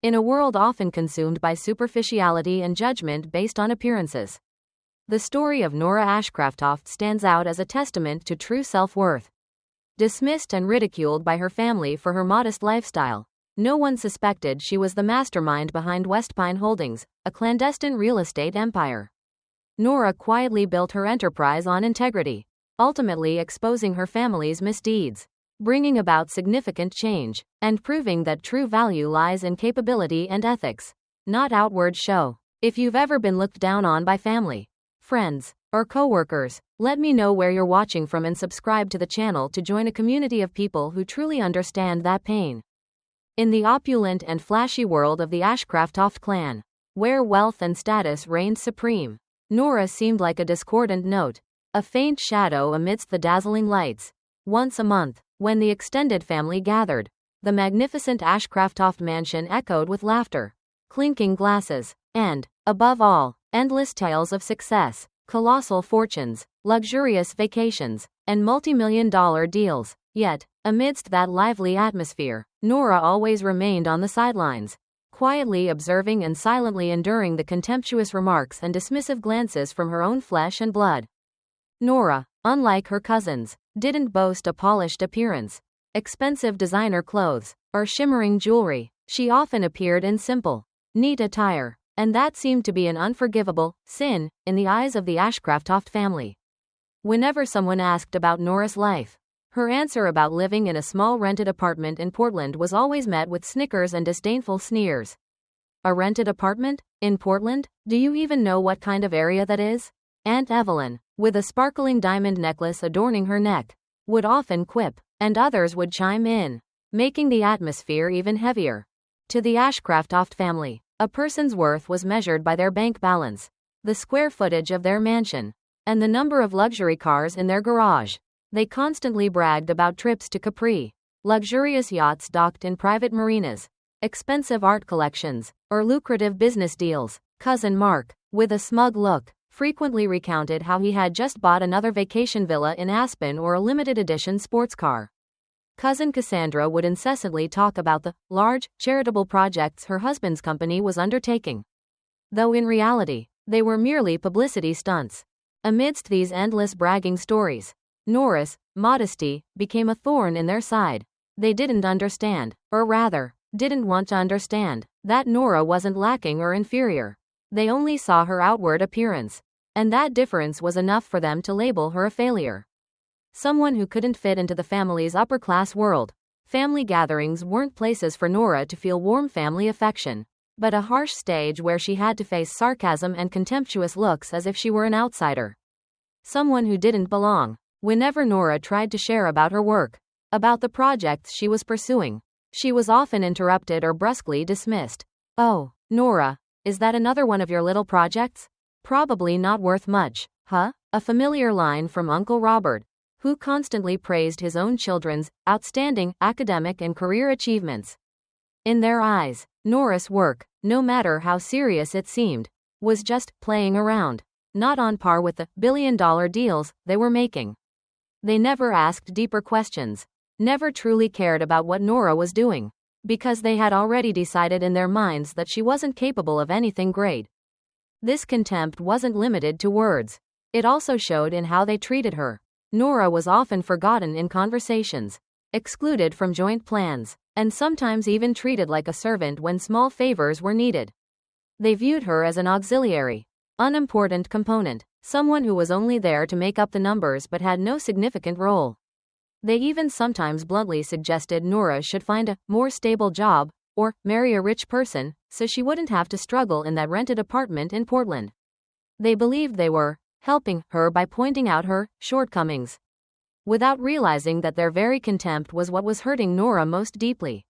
in a world often consumed by superficiality and judgment based on appearances. The story of Nora Ashcroft stands out as a testament to true self-worth. Dismissed and ridiculed by her family for her modest lifestyle, no one suspected she was the mastermind behind West Pine Holdings, a clandestine real estate empire. Nora quietly built her enterprise on integrity, ultimately exposing her family's misdeeds, bringing about significant change, and proving that true value lies in capability and ethics, not outward show. If you've ever been looked down on by family, friends, or coworkers, let me know where you're watching from and subscribe to the channel to join a community of people who truly understand that pain. In the opulent and flashy world of the Ashcroft clan, where wealth and status reigned supreme, Nora seemed like a discordant note, a faint shadow amidst the dazzling lights. Once a month, when the extended family gathered, the magnificent Ashcroft mansion echoed with laughter, clinking glasses, and, above all, endless tales of success, colossal fortunes, luxurious vacations, and multi-million-dollar deals. Yet, amidst that lively atmosphere, Nora always remained on the sidelines, quietly observing and silently enduring the contemptuous remarks and dismissive glances from her own flesh and blood. Nora, unlike her cousins, didn't boast a polished appearance, expensive designer clothes, or shimmering jewelry. She often appeared in simple, neat attire, and that seemed to be an unforgivable sin in the eyes of the Ashcroft family. Whenever someone asked about Nora's life, her answer about living in a small rented apartment in Portland was always met with snickers and disdainful sneers. A rented apartment? In Portland? Do you even know what kind of area that is? Aunt Evelyn, with a sparkling diamond necklace adorning her neck, would often quip, and others would chime in, making the atmosphere even heavier. To the Ashcroft family, a person's worth was measured by their bank balance, the square footage of their mansion, and the number of luxury cars in their garage. They constantly bragged about trips to Capri, luxurious yachts docked in private marinas, expensive art collections, or lucrative business deals. Cousin Mark, with a smug look, frequently recounted how he had just bought another vacation villa in Aspen or a limited edition sports car. Cousin Cassandra would incessantly talk about the large, charitable projects her husband's company was undertaking, though in reality, they were merely publicity stunts. Amidst these endless bragging stories, Nora's modesty became a thorn in their side. They didn't understand, or rather, didn't want to understand, that Nora wasn't lacking or inferior. They only saw her outward appearance, and that difference was enough for them to label her a failure. Someone who couldn't fit into the family's upper-class world. Family gatherings weren't places for Nora to feel warm family affection, but a harsh stage where she had to face sarcasm and contemptuous looks as if she were an outsider. Someone who didn't belong. Whenever Nora tried to share about her work, about the projects she was pursuing, she was often interrupted or brusquely dismissed. "Oh, Nora, is that another one of your little projects? Probably not worth much, huh?" A familiar line from Uncle Robert, who constantly praised his own children's outstanding academic and career achievements. In their eyes, Nora's work, no matter how serious it seemed, was just playing around, not on par with the billion-dollar deals they were making. They never asked deeper questions, never truly cared about what Nora was doing, because they had already decided in their minds that she wasn't capable of anything great. This contempt wasn't limited to words. It also showed in how they treated her. Nora was often forgotten in conversations, excluded from joint plans, and sometimes even treated like a servant when small favors were needed. They viewed her as an auxiliary, unimportant component, someone who was only there to make up the numbers but had no significant role. They even sometimes bluntly suggested Nora should find a more stable job, or marry a rich person, so she wouldn't have to struggle in that rented apartment in Portland. They believed they were helping her by pointing out her shortcomings, without realizing that their very contempt was what was hurting Nora most deeply.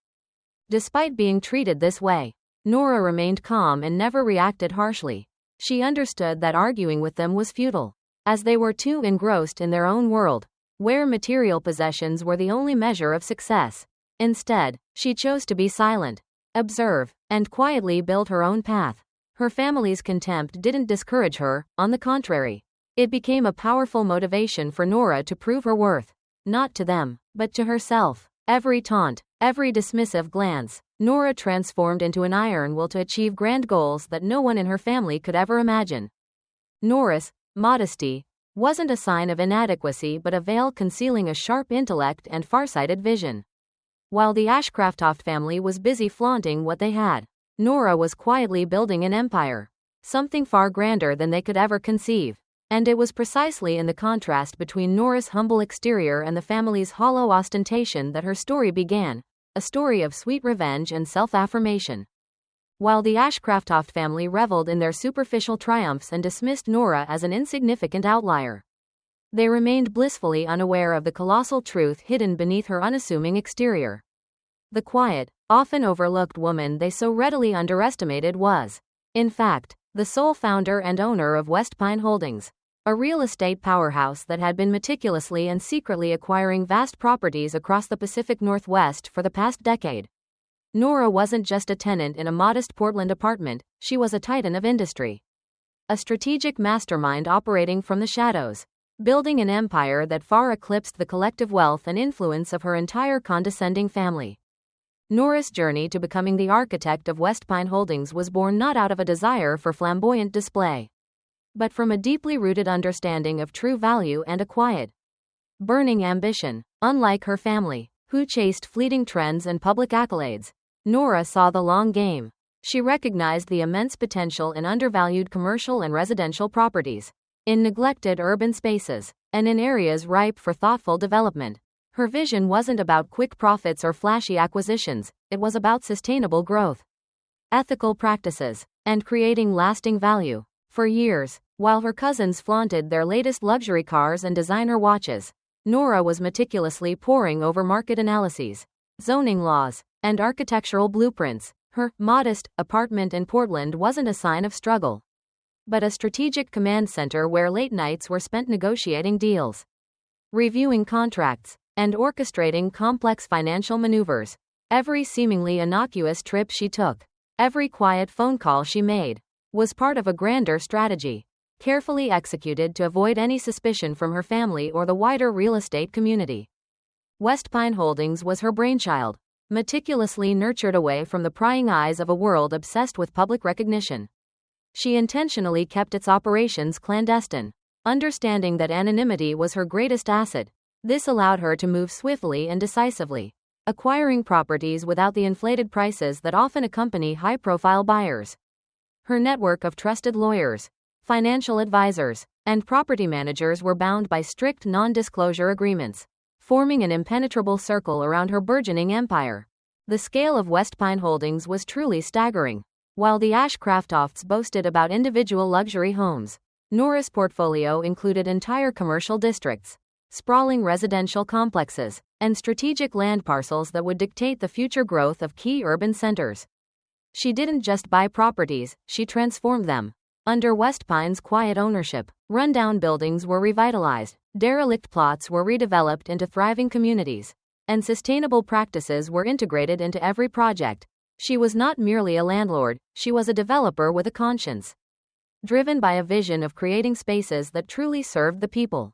Despite being treated this way, Nora remained calm and never reacted harshly. She understood that arguing with them was futile, as they were too engrossed in their own world, where material possessions were the only measure of success. Instead, she chose to be silent, observe, and quietly build her own path. Her family's contempt didn't discourage her, on the contrary. It became a powerful motivation for Nora to prove her worth, not to them, but to herself. Every taunt, every dismissive glance, Nora transformed into an iron will to achieve grand goals that no one in her family could ever imagine. Nora's modesty wasn't a sign of inadequacy but a veil concealing a sharp intellect and farsighted vision. While the Ashcroft family was busy flaunting what they had, Nora was quietly building an empire. Something far grander than they could ever conceive. And it was precisely in the contrast between Nora's humble exterior and the family's hollow ostentation that her story began, a story of sweet revenge and self-affirmation. While the Ashcroft family reveled in their superficial triumphs and dismissed Nora as an insignificant outlier, they remained blissfully unaware of the colossal truth hidden beneath her unassuming exterior. The quiet, often overlooked woman they so readily underestimated was, in fact, the sole founder and owner of West Pine Holdings, a real estate powerhouse that had been meticulously and secretly acquiring vast properties across the Pacific Northwest for the past decade. Nora wasn't just a tenant in a modest Portland apartment, she was a titan of industry. A strategic mastermind operating from the shadows, building an empire that far eclipsed the collective wealth and influence of her entire condescending family. Nora's journey to becoming the architect of West Pine Holdings was born not out of a desire for flamboyant display, but from a deeply rooted understanding of true value and a quiet, burning ambition. Unlike her family, who chased fleeting trends and public accolades, Nora saw the long game. She recognized the immense potential in undervalued commercial and residential properties, in neglected urban spaces, and in areas ripe for thoughtful development. Her vision wasn't about quick profits or flashy acquisitions, it was about sustainable growth, ethical practices, and creating lasting value. For years, while her cousins flaunted their latest luxury cars and designer watches, Nora was meticulously poring over market analyses, zoning laws, and architectural blueprints. Her modest apartment in Portland wasn't a sign of struggle, but a strategic command center where late nights were spent negotiating deals, reviewing contracts, and orchestrating complex financial maneuvers. Every seemingly innocuous trip she took, every quiet phone call she made, was part of a grander strategy, carefully executed to avoid any suspicion from her family or the wider real estate community. West Pine Holdings was her brainchild, meticulously nurtured away from the prying eyes of a world obsessed with public recognition. She intentionally kept its operations clandestine, understanding that anonymity was her greatest asset. This allowed her to move swiftly and decisively, acquiring properties without the inflated prices that often accompany high-profile buyers. Her network of trusted lawyers, financial advisors, and property managers were bound by strict non-disclosure agreements, forming an impenetrable circle around her burgeoning empire. The scale of West Pine Holdings was truly staggering. While the Ashcrofts boasted about individual luxury homes, Nora's portfolio included entire commercial districts, sprawling residential complexes, and strategic land parcels that would dictate the future growth of key urban centers. She didn't just buy properties, she transformed them. Under West Pine's quiet ownership, rundown buildings were revitalized, derelict plots were redeveloped into thriving communities, and sustainable practices were integrated into every project. She was not merely a landlord, she was a developer with a conscience, driven by a vision of creating spaces that truly served the people,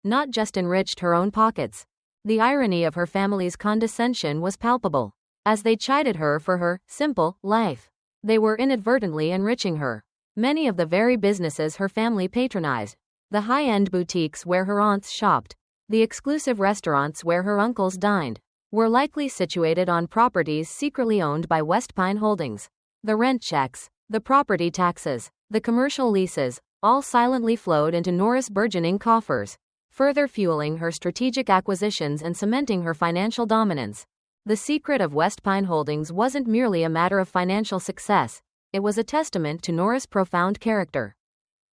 not just enriched her own pockets. The irony of her family's condescension was palpable. As they chided her for her simple life, they were inadvertently enriching her. Many of the very businesses her family patronized, the high-end boutiques where her aunts shopped, the exclusive restaurants where her uncles dined, were likely situated on properties secretly owned by West Pine Holdings. The rent checks, the property taxes, the commercial leases, all silently flowed into Nora's burgeoning coffers, further fueling her strategic acquisitions and cementing her financial dominance. The secret of West Pine Holdings wasn't merely a matter of financial success, it was a testament to Nora's profound character.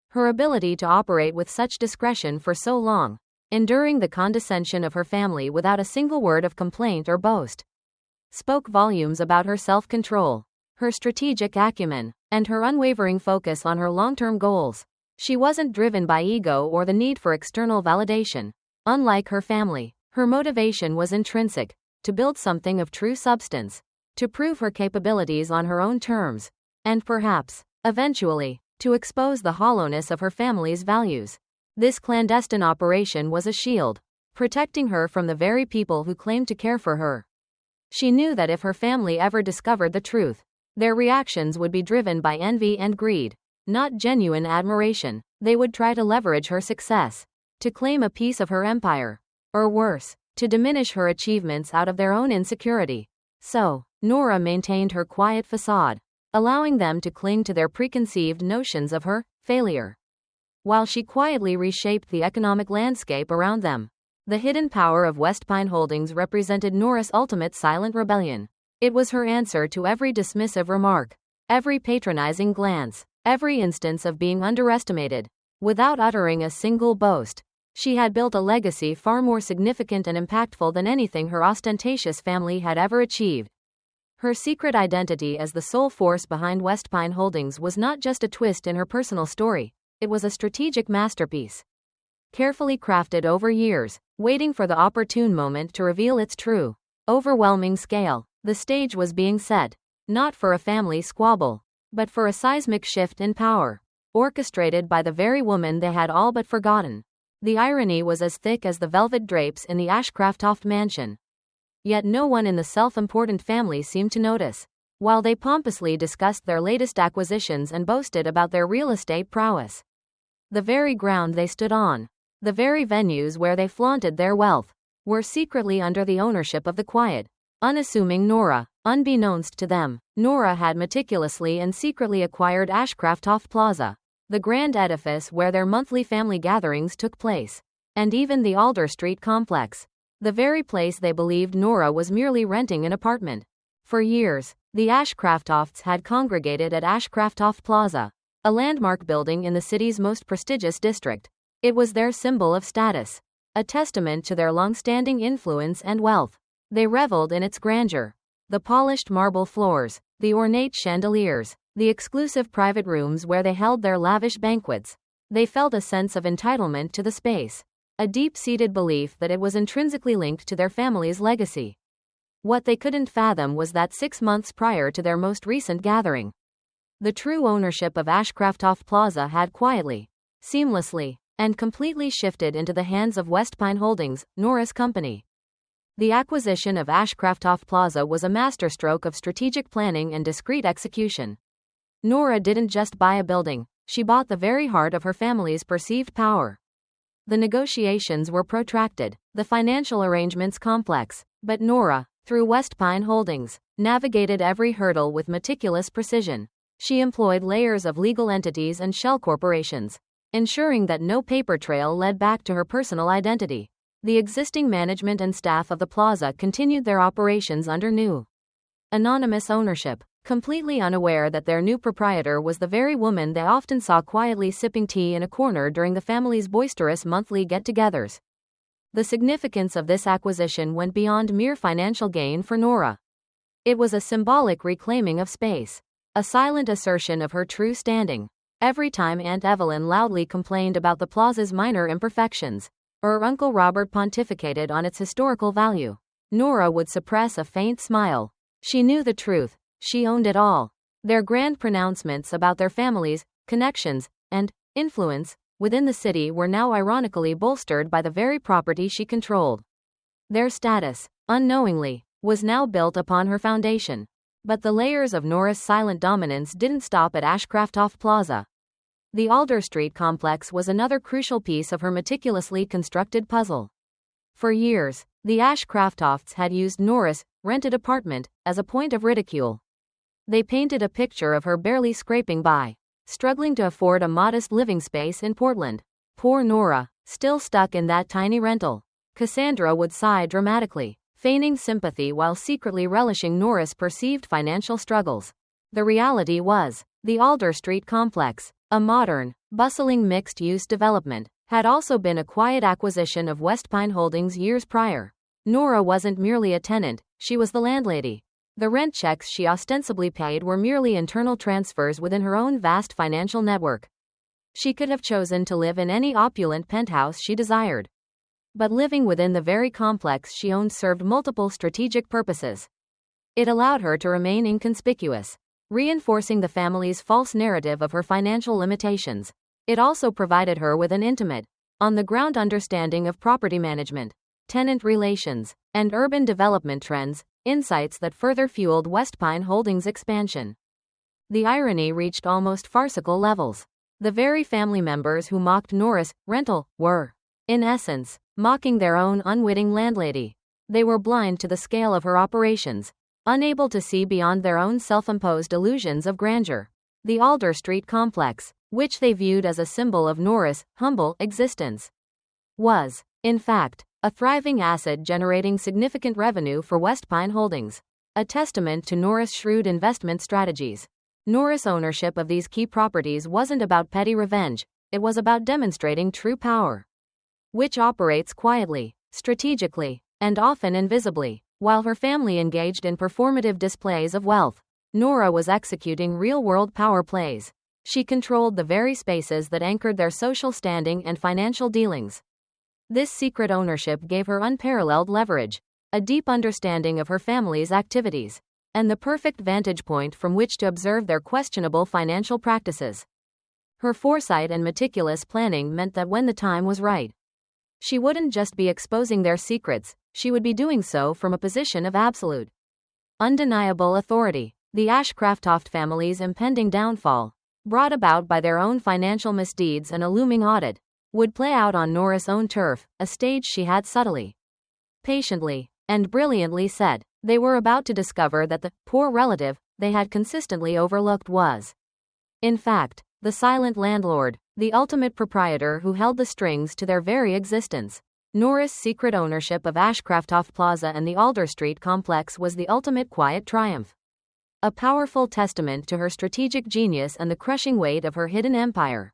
Her ability to operate with such discretion for so long, enduring the condescension of her family without a single word of complaint or boast, spoke volumes about her self-control, her strategic acumen, and her unwavering focus on her long-term goals. She wasn't driven by ego or the need for external validation. Unlike her family, her motivation was intrinsic, to build something of true substance, to prove her capabilities on her own terms, and perhaps, eventually, to expose the hollowness of her family's values. This clandestine operation was a shield, protecting her from the very people who claimed to care for her. She knew that if her family ever discovered the truth, their reactions would be driven by envy and greed, not genuine admiration. They would try to leverage her success, to claim a piece of her empire, or worse, to diminish her achievements out of their own insecurity. So, Nora maintained her quiet facade, allowing them to cling to their preconceived notions of her failure, while she quietly reshaped the economic landscape around them. The hidden power of West Pine Holdings represented Nora's ultimate silent rebellion. It was her answer to every dismissive remark, every patronizing glance, every instance of being underestimated. Without uttering a single boast, she had built a legacy far more significant and impactful than anything her ostentatious family had ever achieved. Her secret identity as the sole force behind West Pine Holdings was not just a twist in her personal story, it was a strategic masterpiece, carefully crafted over years, waiting for the opportune moment to reveal its true, overwhelming scale. The stage was being set, not for a family squabble, but for a seismic shift in power, orchestrated by the very woman they had all but forgotten. The irony was as thick as the velvet drapes in the Ashcroft mansion. Yet no one in the self-important family seemed to notice. While they pompously discussed their latest acquisitions and boasted about their real estate prowess, the very ground they stood on, the very venues where they flaunted their wealth, were secretly under the ownership of the quiet, unassuming Nora. Unbeknownst to them, Nora had meticulously and secretly acquired Ashcroft Plaza, the grand edifice where their monthly family gatherings took place, and even the Alder Street complex, the very place they believed Nora was merely renting an apartment. For years, the Ashcrofts had congregated at Ashcroft Plaza, a landmark building in the city's most prestigious district. It was their symbol of status, a testament to their long-standing influence and wealth. They reveled in its grandeur. The polished marble floors, the ornate chandeliers, the exclusive private rooms where they held their lavish banquets. They felt a sense of entitlement to the space, a deep-seated belief that it was intrinsically linked to their family's legacy. What they couldn't fathom was that 6 months prior to their most recent gathering, the true ownership of Ashcroft Plaza had quietly, seamlessly, and completely shifted into the hands of West Pine Holdings, Nora's company. The acquisition of Ashcroft Plaza was a masterstroke of strategic planning and discreet execution. Nora didn't just buy a building, she bought the very heart of her family's perceived power. The negotiations were protracted, the financial arrangements complex, but Nora, through West Pine Holdings, navigated every hurdle with meticulous precision. She employed layers of legal entities and shell corporations, ensuring that no paper trail led back to her personal identity. The existing management and staff of the plaza continued their operations under new, anonymous ownership, completely unaware that their new proprietor was the very woman they often saw quietly sipping tea in a corner during the family's boisterous monthly get-togethers. The significance of this acquisition went beyond mere financial gain for Nora. It was a symbolic reclaiming of space, a silent assertion of her true standing. Every time Aunt Evelyn loudly complained about the plaza's minor imperfections, or Uncle Robert pontificated on its historical value, Nora would suppress a faint smile. She knew the truth. She owned it all. Their grand pronouncements about their families, connections, and influence within the city were now ironically bolstered by the very property she controlled. Their status, unknowingly, was now built upon her foundation. But the layers of Nora's silent dominance didn't stop at Ashcroft Plaza. The Alder Street complex was another crucial piece of her meticulously constructed puzzle. For years, the Ashcrofts had used Nora's rented apartment as a point of ridicule. They painted a picture of her barely scraping by, struggling to afford a modest living space in Portland. Poor Nora, still stuck in that tiny rental. Cassandra would sigh dramatically, feigning sympathy while secretly relishing Nora's perceived financial struggles. The reality was, the Alder Street complex, a modern, bustling mixed-use development, had also been a quiet acquisition of West Pine Holdings years prior. Nora wasn't merely a tenant, she was the landlady. The rent checks she ostensibly paid were merely internal transfers within her own vast financial network. She could have chosen to live in any opulent penthouse she desired. But living within the very complex she owned served multiple strategic purposes. It allowed her to remain inconspicuous, reinforcing the family's false narrative of her financial limitations. It also provided her with an intimate, on-the-ground understanding of property management. tenant relations, and urban development trends, insights that further fueled Westpine Holdings' expansion. The irony reached almost farcical levels. The very family members who mocked Nora's rental were, in essence, mocking their own unwitting landlady. They were blind to the scale of her operations, unable to see beyond their own self-imposed illusions of grandeur. The Alder Street complex, which they viewed as a symbol of Nora's humble existence, was, in fact, a thriving asset generating significant revenue for Westpine Holdings, a testament to Nora's shrewd investment strategies. Nora's ownership of these key properties wasn't about petty revenge, it was about demonstrating true power, which operates quietly, strategically, and often invisibly. While her family engaged in performative displays of wealth, Nora was executing real-world power plays. She controlled the very spaces that anchored their social standing and financial dealings. This secret ownership gave her unparalleled leverage, a deep understanding of her family's activities, and the perfect vantage point from which to observe their questionable financial practices. Her foresight and meticulous planning meant that when the time was right, she wouldn't just be exposing their secrets, she would be doing so from a position of absolute, undeniable authority. The Ashcroft family's impending downfall, brought about by their own financial misdeeds and a looming audit, would play out on Nora's own turf, a stage she had subtly, patiently, and brilliantly set. They were about to discover that the poor relative they had consistently overlooked was, in fact, the silent landlord, the ultimate proprietor who held the strings to their very existence. Nora's secret ownership of Ashcroft Plaza and the Alder Street complex was the ultimate quiet triumph, a powerful testament to her strategic genius and the crushing weight of her hidden empire.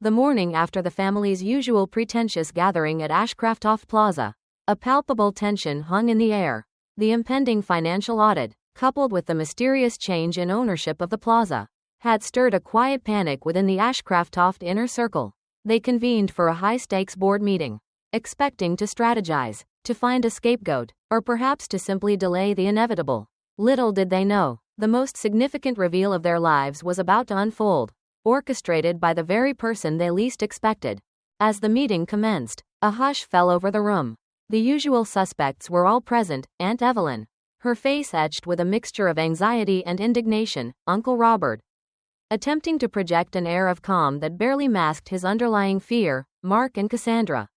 The morning after the family's usual pretentious gathering at Ashcroft Plaza, a palpable tension hung in the air. The impending financial audit, coupled with the mysterious change in ownership of the plaza, had stirred a quiet panic within the Ashcroft inner circle. They convened for a high-stakes board meeting, expecting to strategize, to find a scapegoat, or perhaps to simply delay the inevitable. Little did they know, the most significant reveal of their lives was about to unfold, orchestrated by the very person they least expected. As the meeting commenced, a hush fell over the room. The usual suspects were all present: Aunt Evelyn, her face etched with a mixture of anxiety and indignation; Uncle Robert, attempting to project an air of calm that barely masked his underlying fear; Mark and Cassandra,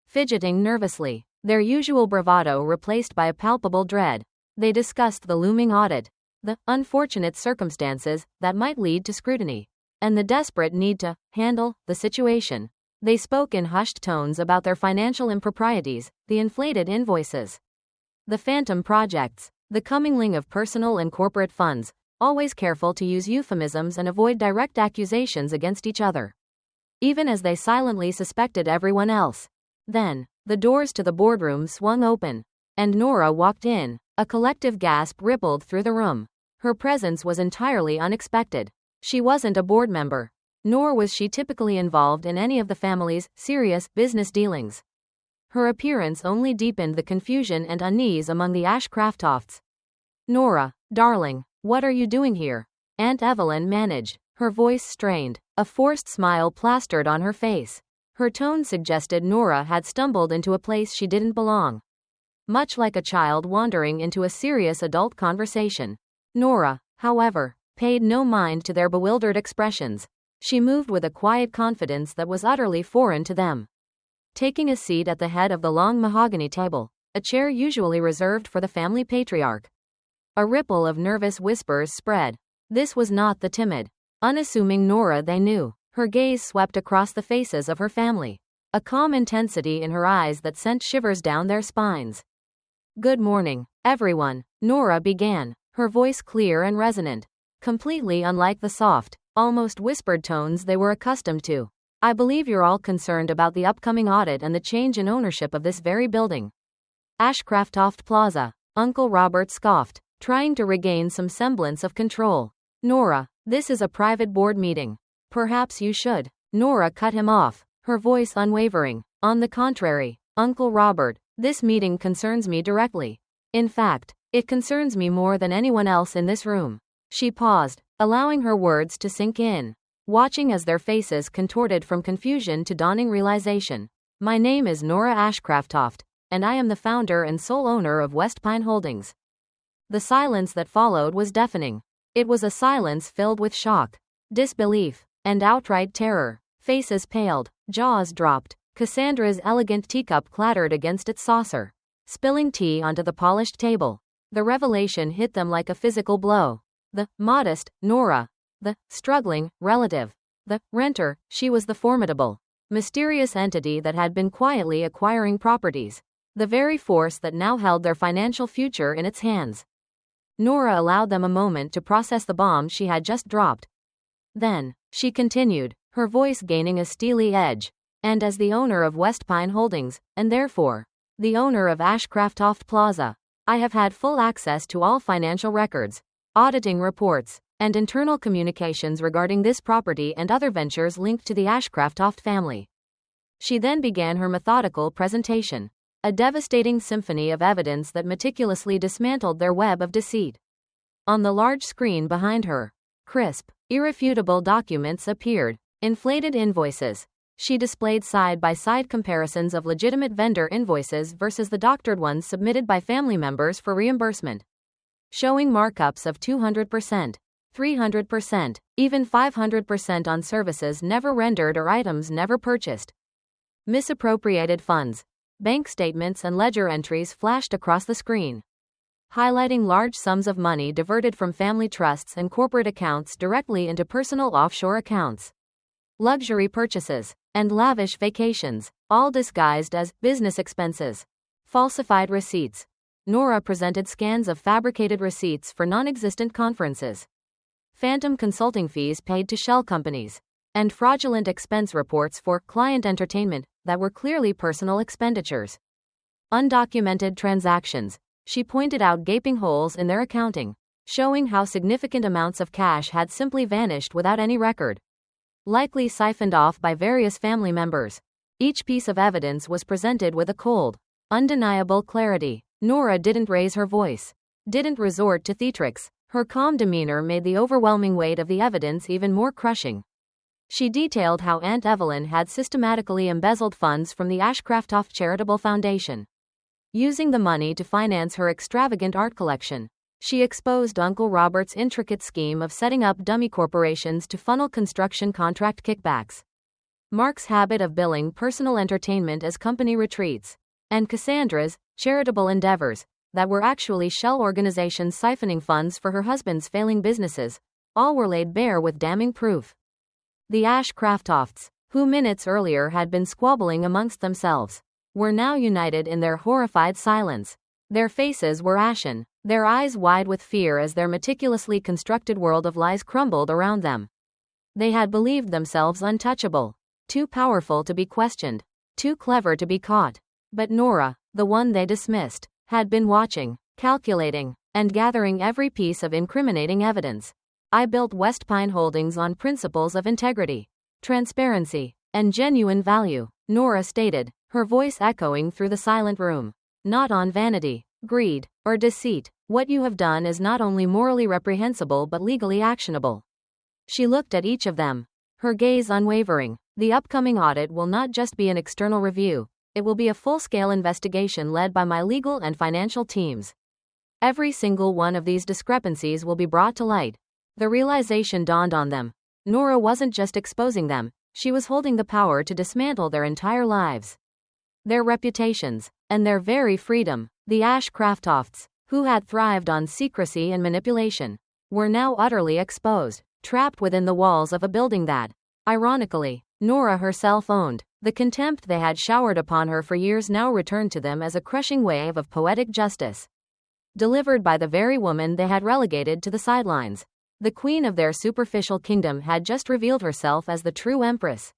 fidgeting nervously, their usual bravado replaced by a palpable dread. They discussed the looming audit, the unfortunate circumstances that might lead to scrutiny, and the desperate need to handle the situation. They spoke in hushed tones about their financial improprieties, the inflated invoices, the phantom projects, the commingling of personal and corporate funds, always careful to use euphemisms and avoid direct accusations against each other, even as they silently suspected everyone else. Then, the doors to the boardroom swung open, and Nora walked in. A collective gasp rippled through the room. Her presence was entirely unexpected. She wasn't a board member, nor was she typically involved in any of the family's serious business dealings. Her appearance only deepened the confusion and unease among the Ashcrofts. "Nora, darling, what are you doing here?" Aunt Evelyn managed, her voice strained, a forced smile plastered on her face. Her tone suggested Nora had stumbled into a place she didn't belong, much like a child wandering into a serious adult conversation. Nora, however, paid no mind to their bewildered expressions. She moved with a quiet confidence that was utterly foreign to them. Taking a seat at the head of the long mahogany table, a chair usually reserved for the family patriarch, a ripple of nervous whispers spread. This was not the timid, unassuming Nora they knew. Her gaze swept across the faces of her family, a calm intensity in her eyes that sent shivers down their spines. "Good morning, everyone," Nora began, her voice clear and resonant, completely unlike the soft, almost whispered tones they were accustomed to. "I believe you're all concerned about the upcoming audit and the change in ownership of this very building." Ashcroft Plaza, Uncle Robert scoffed, trying to regain some semblance of control. "Nora, this is a private board meeting. Perhaps you should." Nora cut him off, her voice unwavering. "On the contrary, Uncle Robert, this meeting concerns me directly. In fact, it concerns me more than anyone else in this room." She paused, allowing her words to sink in, watching as their faces contorted from confusion to dawning realization. "My name is Nora Ashcroft, and I am the founder and sole owner of West Pine Holdings." The silence that followed was deafening. It was a silence filled with shock, disbelief, and outright terror. Faces paled, jaws dropped. Cassandra's elegant teacup clattered against its saucer, spilling tea onto the polished table. The revelation hit them like a physical blow. The modest Nora, the struggling relative, the renter, she was the formidable, mysterious entity that had been quietly acquiring properties, the very force that now held their financial future in its hands. Nora allowed them a moment to process the bomb she had just dropped. Then, she continued, her voice gaining a steely edge. "And as the owner of West Pine Holdings, and therefore, the owner of Ashcroft Plaza, I have had full access to all financial records, auditing reports, and internal communications regarding this property and other ventures linked to the Ashcroft family." She then began her methodical presentation, a devastating symphony of evidence that meticulously dismantled their web of deceit. On the large screen behind her, crisp, irrefutable documents appeared, inflated invoices. She displayed side-by-side comparisons of legitimate vendor invoices versus the doctored ones submitted by family members for reimbursement, showing markups of 200%, 300%, even 500% on services never rendered or items never purchased. Misappropriated funds. Bank statements and ledger entries flashed across the screen, highlighting large sums of money diverted from family trusts and corporate accounts directly into personal offshore accounts. Luxury purchases and lavish vacations, all disguised as business expenses. Falsified receipts. Nora presented scans of fabricated receipts for non-existent conferences, phantom consulting fees paid to shell companies, and fraudulent expense reports for client entertainment that were clearly personal expenditures. Undocumented transactions. She pointed out gaping holes in their accounting, showing how significant amounts of cash had simply vanished without any record, likely siphoned off by various family members. Each piece of evidence was presented with a cold, undeniable clarity. Nora didn't raise her voice, didn't resort to theatrics. Her calm demeanor made the overwhelming weight of the evidence even more crushing. She detailed how Aunt Evelyn had systematically embezzled funds from the Ashcroft Charitable Foundation, using the money to finance her extravagant art collection. She exposed Uncle Robert's intricate scheme of setting up dummy corporations to funnel construction contract kickbacks, Mark's habit of billing personal entertainment as company retreats, and Cassandra's charitable endeavors that were actually shell organizations siphoning funds for her husband's failing businesses, all were laid bare with damning proof. The Ashcrofts, who minutes earlier had been squabbling amongst themselves, were now united in their horrified silence. Their faces were ashen, their eyes wide with fear as their meticulously constructed world of lies crumbled around them. They had believed themselves untouchable, too powerful to be questioned, too clever to be caught. But Nora, the one they dismissed, had been watching, calculating, and gathering every piece of incriminating evidence. "I built West Pine Holdings on principles of integrity, transparency, and genuine value," Nora stated, her voice echoing through the silent room. "Not on vanity, greed, or deceit. What you have done is not only morally reprehensible but legally actionable." She looked at each of them, her gaze unwavering. "The upcoming audit will not just be an external review, it will be a full-scale investigation led by my legal and financial teams. Every single one of these discrepancies will be brought to light." The realization dawned on them. Nora wasn't just exposing them, she was holding the power to dismantle their entire lives, their reputations, and their very freedom. The Ashcrofts, who had thrived on secrecy and manipulation, were now utterly exposed, trapped within the walls of a building that, ironically, Nora herself owned. The contempt they had showered upon her for years now returned to them as a crushing wave of poetic justice, delivered by the very woman they had relegated to the sidelines. The queen of their superficial kingdom had just revealed herself as the true empress,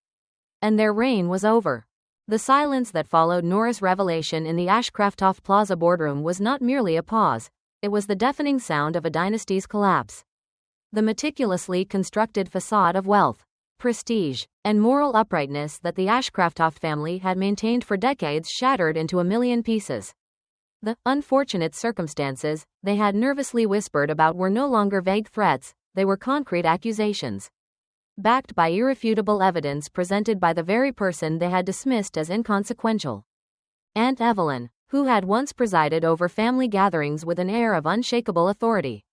and their reign was over. The silence that followed Nora's revelation in the Ashcroft Plaza boardroom was not merely a pause, it was the deafening sound of a dynasty's collapse. The meticulously constructed facade of wealth, prestige, and moral uprightness that the Ashcroft family had maintained for decades shattered into a million pieces. The unfortunate circumstances they had nervously whispered about were no longer vague threats, they were concrete accusations, backed by irrefutable evidence presented by the very person they had dismissed as inconsequential. Aunt Evelyn, who had once presided over family gatherings with an air of unshakable authority,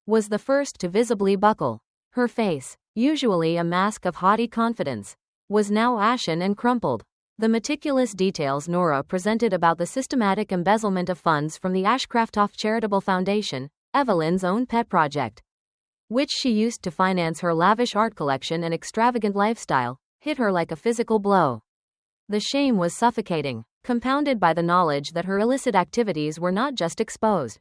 was the first to visibly buckle. Her face, usually a mask of haughty confidence, was now ashen and crumpled. The meticulous details Nora presented about the systematic embezzlement of funds from the Ashcroft Charitable Foundation, Evelyn's own pet project, which she used to finance her lavish art collection and extravagant lifestyle, hit her like a physical blow. The shame was suffocating, compounded by the knowledge that her illicit activities were not just exposed,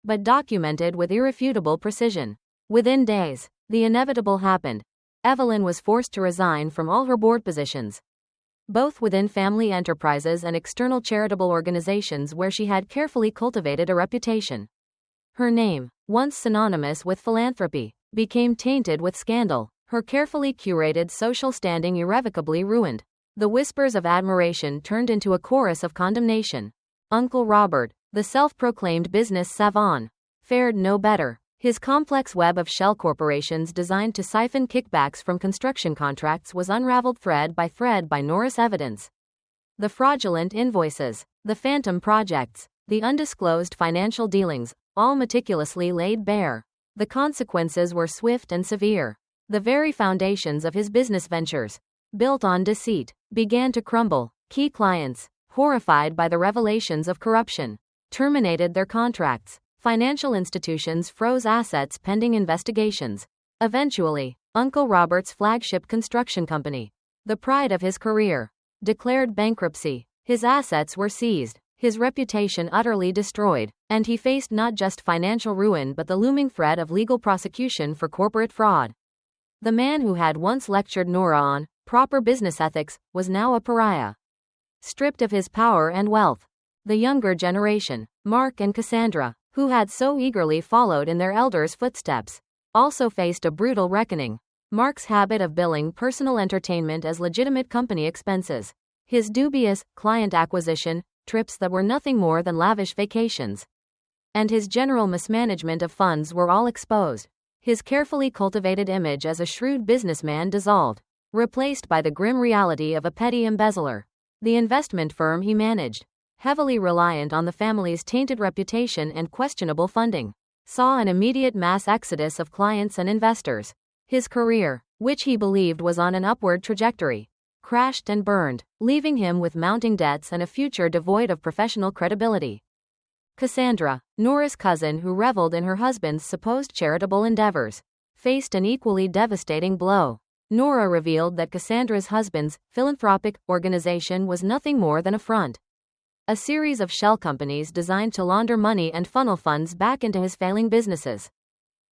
but documented with irrefutable precision. Within days, the inevitable happened. Evelyn was forced to resign from all her board positions, both within family enterprises and external charitable organizations where she had carefully cultivated a reputation. Her name, once synonymous with philanthropy, became tainted with scandal, her carefully curated social standing irrevocably ruined. The whispers of admiration turned into a chorus of condemnation. Uncle Robert, the self-proclaimed business savant, fared no better. His complex web of shell corporations designed to siphon kickbacks from construction contracts was unraveled thread by Nora's evidence. The fraudulent invoices, the phantom projects, the undisclosed financial dealings, all meticulously laid bare. The consequences were swift and severe. The very foundations of his business ventures, built on deceit, began to crumble. Key clients, horrified by the revelations of corruption, terminated their contracts. Financial institutions froze assets pending investigations. Eventually, Uncle Robert's flagship construction company, the pride of his career, declared bankruptcy. His assets were seized, his reputation utterly destroyed, and he faced not just financial ruin but the looming threat of legal prosecution for corporate fraud. The man who had once lectured Nora on proper business ethics was now a pariah, stripped of his power and wealth. The younger generation, Mark and Cassandra, who had so eagerly followed in their elders' footsteps, also faced a brutal reckoning. Mark's habit of billing personal entertainment as legitimate company expenses, his dubious client acquisition trips that were nothing more than lavish vacations, and his general mismanagement of funds were all exposed. His carefully cultivated image as a shrewd businessman dissolved, replaced by the grim reality of a petty embezzler. The investment firm he managed, heavily reliant on the family's tainted reputation and questionable funding, saw an immediate mass exodus of clients and investors. His career, which he believed was on an upward trajectory, crashed and burned, leaving him with mounting debts and a future devoid of professional credibility. Cassandra, Nora's cousin who reveled in her husband's supposed charitable endeavors, faced an equally devastating blow. Nora revealed that Cassandra's husband's philanthropic organization was nothing more than a front, a series of shell companies designed to launder money and funnel funds back into his failing businesses.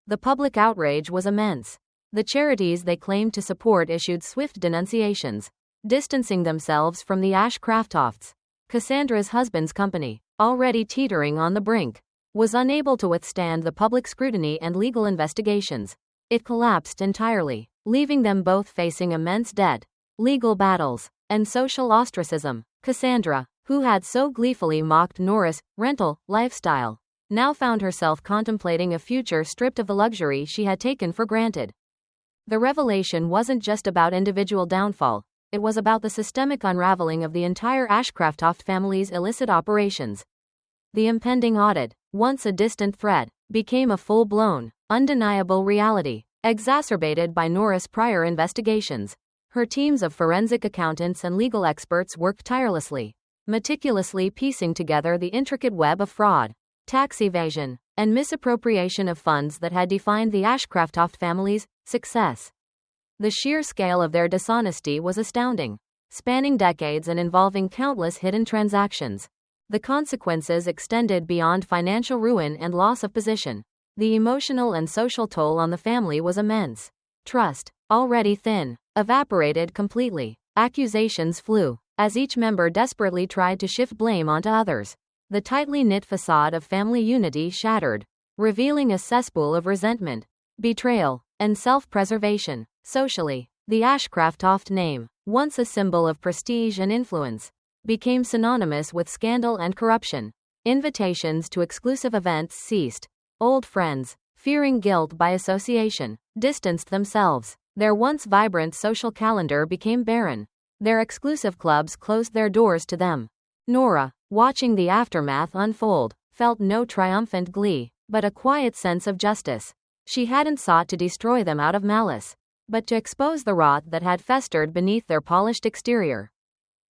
The public outrage was immense. The charities they claimed to support issued swift denunciations, distancing themselves from the Ashcrofts. Cassandra's husband's company, already teetering on the brink, was unable to withstand the public scrutiny and legal investigations. It collapsed entirely, leaving them both facing immense debt, legal battles, and social ostracism. Cassandra, who had so gleefully mocked Nora's rental lifestyle, now found herself contemplating a future stripped of the luxury she had taken for granted. The revelation wasn't just about individual downfall, it was about the systemic unraveling of the entire Ashcroft family's illicit operations. The impending audit, once a distant threat, became a full-blown, undeniable reality, exacerbated by Nora's prior investigations. Her teams of forensic accountants and legal experts worked tirelessly, meticulously piecing together the intricate web of fraud, tax evasion, and misappropriation of funds that had defined the Ashcroft family's success. The sheer scale of their dishonesty was astounding, spanning decades and involving countless hidden transactions. The consequences extended beyond financial ruin and loss of position. The emotional and social toll on the family was immense. Trust, already thin, evaporated completely. Accusations flew, as each member desperately tried to shift blame onto others. The tightly knit facade of family unity shattered, revealing a cesspool of resentment, betrayal, and self-preservation. Socially, the Ashcroft name, once a symbol of prestige and influence, became synonymous with scandal and corruption. Invitations to exclusive events ceased. Old friends, fearing guilt by association, distanced themselves. Their once vibrant social calendar became barren. Their exclusive clubs closed their doors to them. Nora, watching the aftermath unfold, felt no triumphant glee, but a quiet sense of justice. She hadn't sought to destroy them out of malice, but to expose the rot that had festered beneath their polished exterior.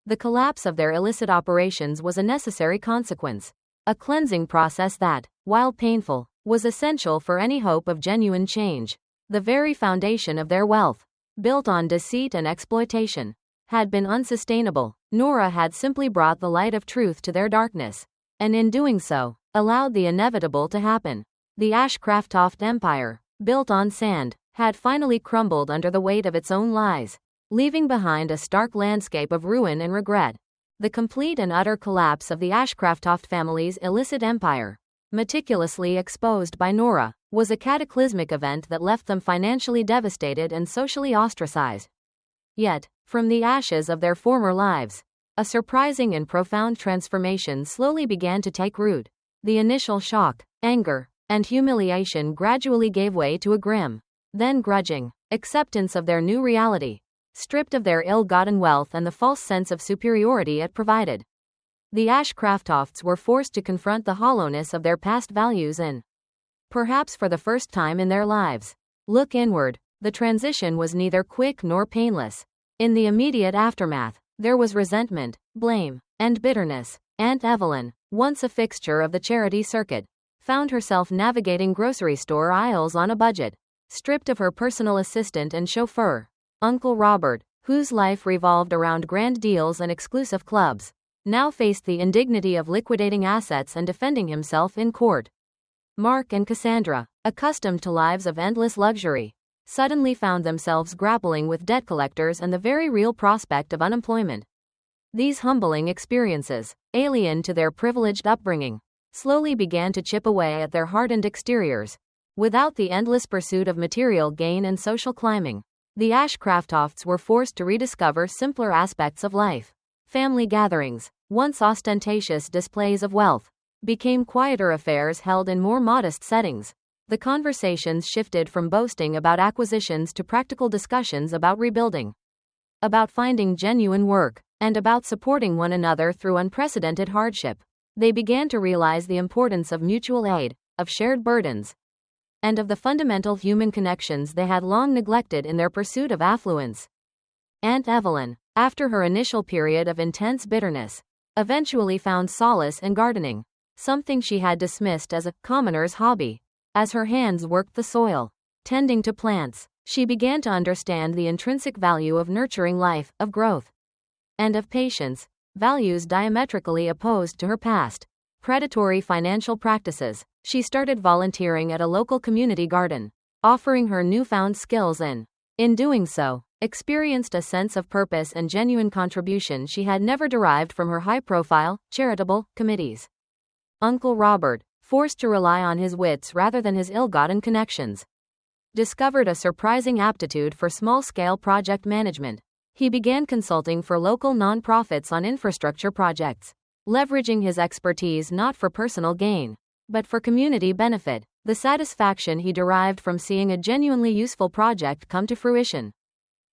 The collapse of their illicit operations was a necessary consequence, a cleansing process that, while painful, was essential for any hope of genuine change. The very foundation of their wealth, built on deceit and exploitation, had been unsustainable. Nora had simply brought the light of truth to their darkness, and in doing so, allowed the inevitable to happen. The Ashcroft empire, built on sand, had finally crumbled under the weight of its own lies, leaving behind a stark landscape of ruin and regret. The complete and utter collapse of the Ashcroft family's illicit empire, meticulously exposed by Nora, was a cataclysmic event that left them financially devastated and socially ostracized. Yet, from the ashes of their former lives, a surprising and profound transformation slowly began to take root. The initial shock, anger, and humiliation gradually gave way to a grim, then grudging, acceptance of their new reality, stripped of their ill-gotten wealth and the false sense of superiority it provided. The Ashcrofts were forced to confront the hollowness of their past values and, perhaps for the first time in their lives, look inward. The transition was neither quick nor painless. In the immediate aftermath, there was resentment, blame, and bitterness. Aunt Evelyn, once a fixture of the charity circuit, found herself navigating grocery store aisles on a budget, stripped of her personal assistant and chauffeur. Uncle Robert, whose life revolved around grand deals and exclusive clubs, now faced the indignity of liquidating assets and defending himself in court. Mark and Cassandra, accustomed to lives of endless luxury, suddenly found themselves grappling with debt collectors and the very real prospect of unemployment. These humbling experiences, alien to their privileged upbringing, slowly began to chip away at their hardened exteriors. Without the endless pursuit of material gain and social climbing, the Ashcrofts were forced to rediscover simpler aspects of life. Family gatherings, once ostentatious displays of wealth, became quieter affairs held in more modest settings. The conversations shifted from boasting about acquisitions to practical discussions about rebuilding, about finding genuine work, and about supporting one another through unprecedented hardship. They began to realize the importance of mutual aid, of shared burdens, and of the fundamental human connections they had long neglected in their pursuit of affluence. Aunt Evelyn, after her initial period of intense bitterness, eventually found solace in gardening, something she had dismissed as a commoner's hobby. As her hands worked the soil, tending to plants, she began to understand the intrinsic value of nurturing life, of growth, and of patience, values diametrically opposed to her past predatory financial practices. She started volunteering at a local community garden, offering her newfound skills and, in doing so, experienced a sense of purpose and genuine contribution she had never derived from her high-profile, charitable committees. Uncle Robert, forced to rely on his wits rather than his ill-gotten connections, discovered a surprising aptitude for small-scale project management. He began consulting for local nonprofits on infrastructure projects, leveraging his expertise not for personal gain, but for community benefit. The satisfaction he derived from seeing a genuinely useful project come to fruition,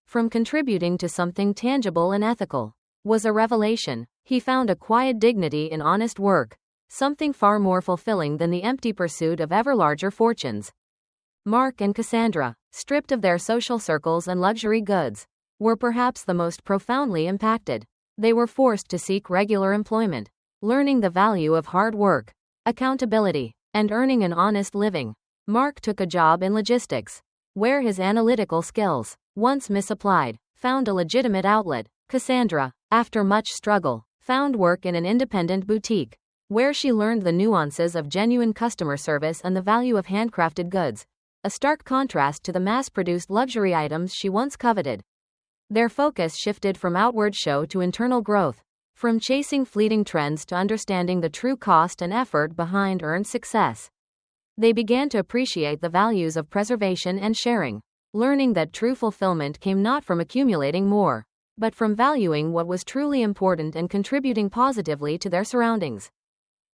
from contributing to something tangible and ethical, was a revelation. He found a quiet dignity in honest work, something far more fulfilling than the empty pursuit of ever larger fortunes. Mark and Cassandra, stripped of their social circles and luxury goods, were perhaps the most profoundly impacted. They were forced to seek regular employment, learning the value of hard work, accountability, and earning an honest living. Mark took a job in logistics, where his analytical skills, once misapplied, found a legitimate outlet. Cassandra, after much struggle, found work in an independent boutique, where she learned the nuances of genuine customer service and the value of handcrafted goods, a stark contrast to the mass-produced luxury items she once coveted. Their focus shifted from outward show to internal growth, from chasing fleeting trends to understanding the true cost and effort behind earned success. They began to appreciate the values of preservation and sharing, learning that true fulfillment came not from accumulating more, but from valuing what was truly important and contributing positively to their surroundings.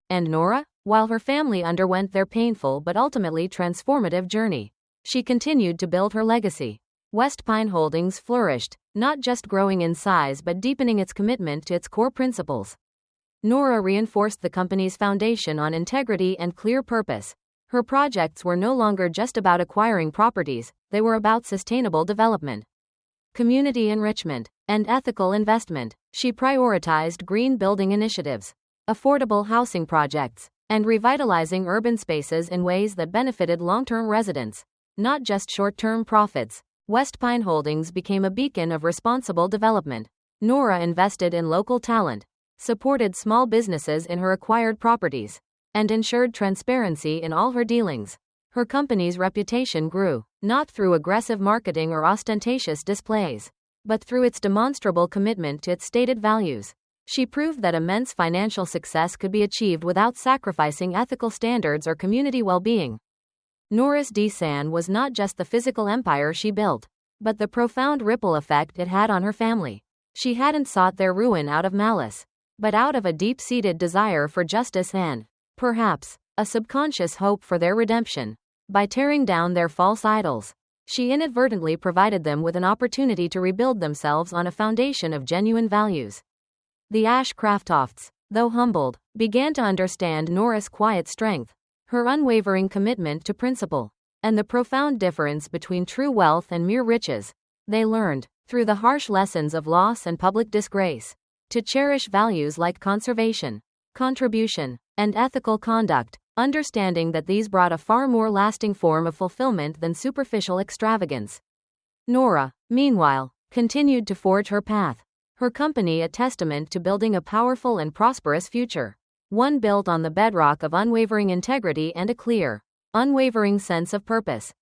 And Nora, while her family underwent their painful but ultimately transformative journey, she continued to build her legacy. West Pine Holdings flourished, not just growing in size but deepening its commitment to its core principles. Nora reinforced the company's foundation on integrity and clear purpose. Her projects were no longer just about acquiring properties, they were about sustainable development, community enrichment, and ethical investment. She prioritized green building initiatives, affordable housing projects, and revitalizing urban spaces in ways that benefited long-term residents, not just short-term profits. West Pine Holdings became a beacon of responsible development. Nora invested in local talent, supported small businesses in her acquired properties, and ensured transparency in all her dealings. Her company's reputation grew, not through aggressive marketing or ostentatious displays, but through its demonstrable commitment to its stated values. She proved that immense financial success could be achieved without sacrificing ethical standards or community well-being. Nora's DeSan was not just the physical empire she built, but the profound ripple effect it had on her family. She hadn't sought their ruin out of malice, but out of a deep-seated desire for justice and, perhaps, a subconscious hope for their redemption. By tearing down their false idols, she inadvertently provided them with an opportunity to rebuild themselves on a foundation of genuine values. The Ashcrofts, though humbled, began to understand Nora's quiet strength, her unwavering commitment to principle, and the profound difference between true wealth and mere riches. They learned, through the harsh lessons of loss and public disgrace, to cherish values like conservation, contribution, and ethical conduct, understanding that these brought a far more lasting form of fulfillment than superficial extravagance. Nora, meanwhile, continued to forge her path, her company a testament to building a powerful and prosperous future, one built on the bedrock of unwavering integrity and a clear, unwavering sense of purpose.